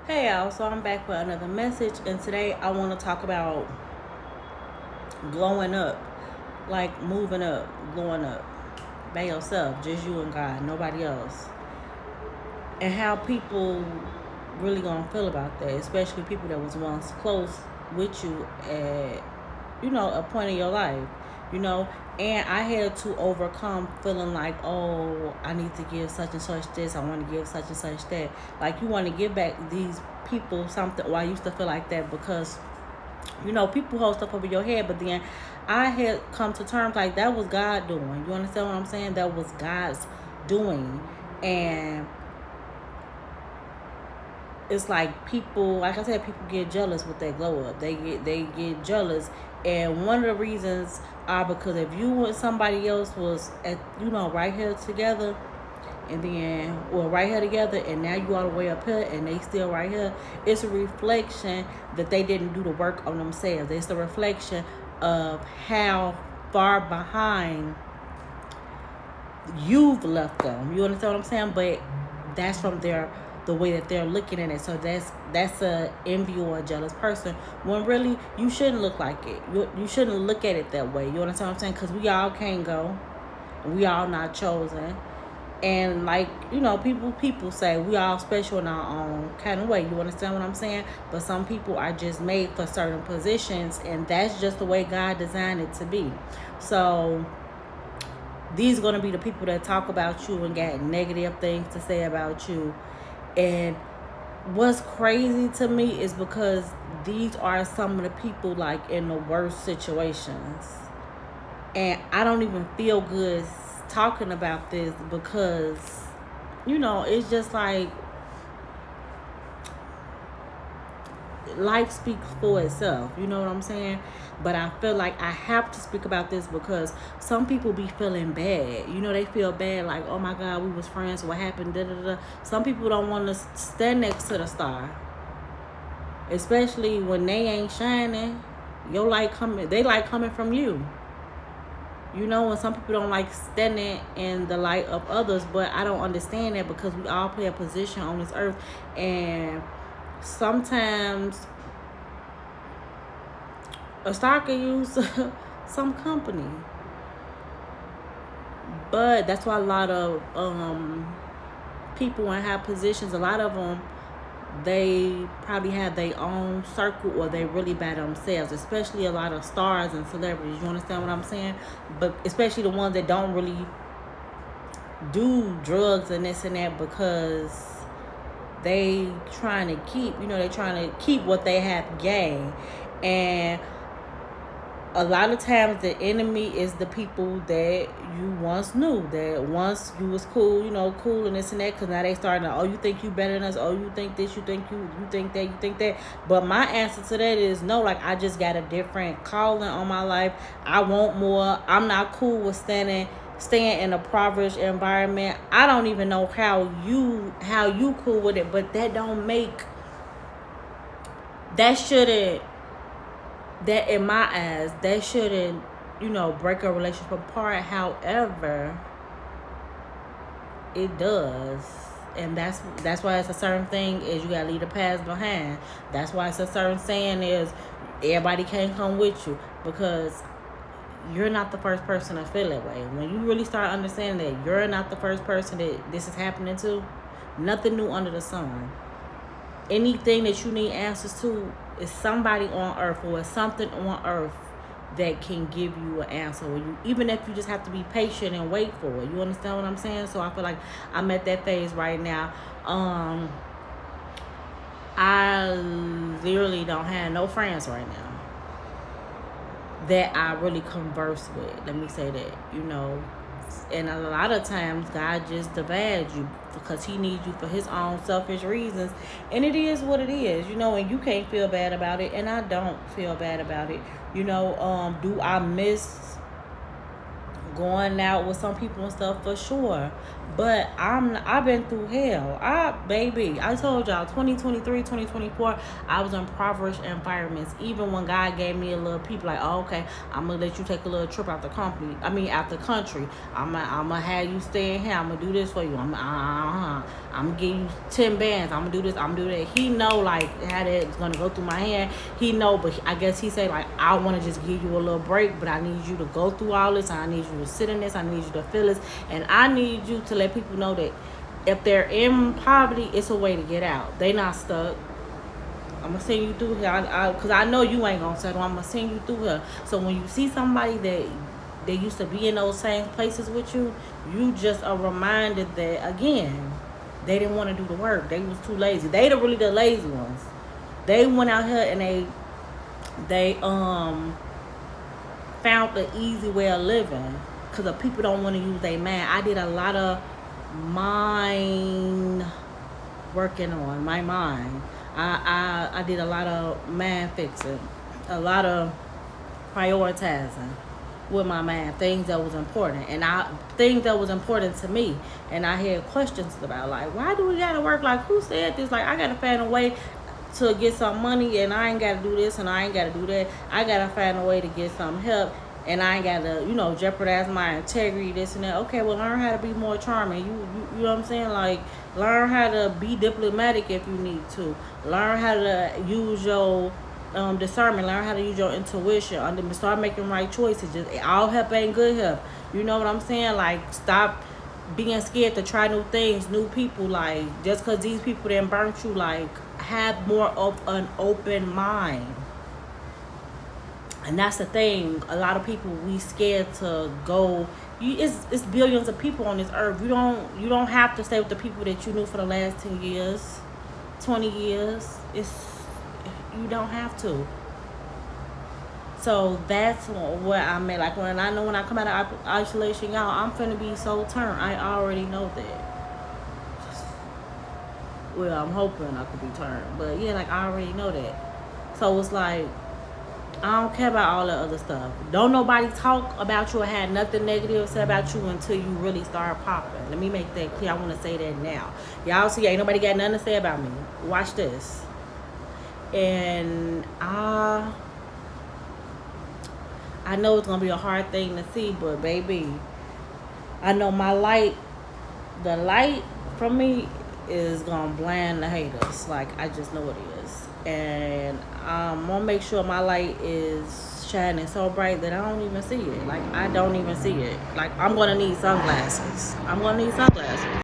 Hey y'all, so I'm back with another message, and today I want to talk about glowing up, like moving up, glowing up by yourself, just you and God, nobody else, and how people really gonna feel about that, especially people that was once close with you at a point in your life, you know. And I had to overcome feeling like, oh, I need to give such and such this, I want to give such and such that. Like, you want to give back these people something. Well, I used to feel like that because people hold stuff over your head, but then I had come to terms like that was God doing. You understand what I'm saying? That was God's doing. And it's like people, like I said, people get jealous with that glow up. They get jealous, and one of the reasons are because if you and somebody else was at right here together, and then right here together, and now you all the way up here, and they still right here, it's a reflection that they didn't do the work on themselves. It's a reflection of how far behind you've left them. You understand what I'm saying? But that's from the way that they're looking at it. So that's a envy or a jealous person. When really you shouldn't look like it. You shouldn't look at it that way. You understand what I'm saying? Because we all can't go. We all not chosen. And like people say we all special in our own kind of way. You understand what I'm saying? But some people are just made for certain positions, and that's just the way God designed it to be. So these are going to be the people that talk about you and got negative things to say about you. And what's crazy to me is because these are some of the people like in the worst situations. And I don't even feel good talking about this because, it's just like life speaks for itself. You know what I'm saying? But I feel like I have to speak about this because some people be feeling bad. They feel bad like, oh my God, we was friends. What happened? Da, da, da. Some people don't want to stand next to the star, especially when they ain't shining. Your light coming, they like coming from you. And some people don't like standing in the light of others, but I don't understand that because we all play a position on this earth, and sometimes a star can use some company. But that's why a lot of people in high positions, a lot of them, they probably have their own circle or they really by themselves, especially a lot of stars and celebrities. You understand what I'm saying? But especially the ones that don't really do drugs and this and that because they trying to keep, they trying to keep what they have gained. And a lot of times the enemy is the people that you once knew, that once you was cool, cool and this and that, because now they starting to, oh, you think you better than us, oh, you think this, you think you think that, you think that. But my answer to that is no. Like, I just got a different calling on my life. I want more. I'm not cool with staying in a impoverished environment. I don't even know how you cool with it, but that don't make, that shouldn't, that in my eyes, that shouldn't, break a relationship apart. However, it does. And that's why it's a certain thing is you gotta leave the past behind. That's why it's a certain saying is everybody can't come with you, because you're not the first person to feel that way. When you really start understanding that you're not the first person that this is happening to, nothing new under the sun. Anything that you need answers to is somebody on earth or something on earth that can give you an answer. Or even if you just have to be patient and wait for it. You understand what I'm saying? So I feel like I'm at that phase right now. I literally don't have no friends right now that I really converse with. Let me say that, And a lot of times God just divides you because he needs you for his own selfish reasons. And it is what it is, and you can't feel bad about it. And I don't feel bad about it. Do I miss going out with some people and stuff? For sure. But I've been through hell. I told y'all 2023, 2024, I was in impoverished environments. Even when God gave me a little people like, oh, okay, I'm gonna let you take a little trip out the company. I mean out the country. I'm gonna have you stay in here. I'm gonna do this for you. I'm gonna give you 10 bands. I'm gonna do this. I'm gonna do that. He know like how that's gonna go through my hand. He know, but I guess he said like I wanna just give you a little break, but I need you to go through all this. I need you to sit in this. I need you to feel this, and I need you to let people know that if they're in poverty, it's a way to get out. They not stuck. I'm gonna send you through here, cause I know you ain't gonna settle. I'm gonna send you through here. So when you see somebody that they used to be in those same places with you, you just are reminded that again, they didn't want to do the work. They was too lazy. They really the lazy ones. They went out here and they found the easy way of living, cause the people don't want to use their mind. I did a lot of mind working on my mind. I did a lot of mind fixing, a lot of prioritizing with my mind, things that was important, and things that was important to me, and I had questions about like, why do we gotta work? Like, who said this? Like, I gotta find a way to get some money, and I ain't gotta do this, and I ain't gotta do that. I gotta find a way to get some help, and I ain't gotta, jeopardize my integrity, this and that. Okay, well, learn how to be more charming. You know what I'm saying? Like, learn how to be diplomatic if you need to. Learn how to use your discernment. Learn how to use your intuition. Start making right choices. Just all help ain't good help. You know what I'm saying? Like, stop being scared to try new things, new people. Like, just because these people didn't burnt you, like, have more of an open mind. And that's the thing. A lot of people, we scared to go. It's billions of people on this earth. You don't have to stay with the people that you knew for the last 10 years, 20 years. You don't have to. So that's what I meant. Like, when I come out of isolation, y'all, I'm finna be so turned. I already know that. Well, I'm hoping I could be turned, but yeah, like, I already know that. So it's like, I don't care about all the other stuff. Don't nobody talk about you or have nothing negative said about you until you really start popping. Let me make that clear. I want to say that now. Y'all see, ain't nobody got nothing to say about me. Watch this. And I know it's going to be a hard thing to see, but baby, I know the light from me is going to blind the haters. Like, I just know it is. And I'm going to make sure my light is shining so bright that I don't even see it. Like, I don't even see it. Like, I'm going to need sunglasses.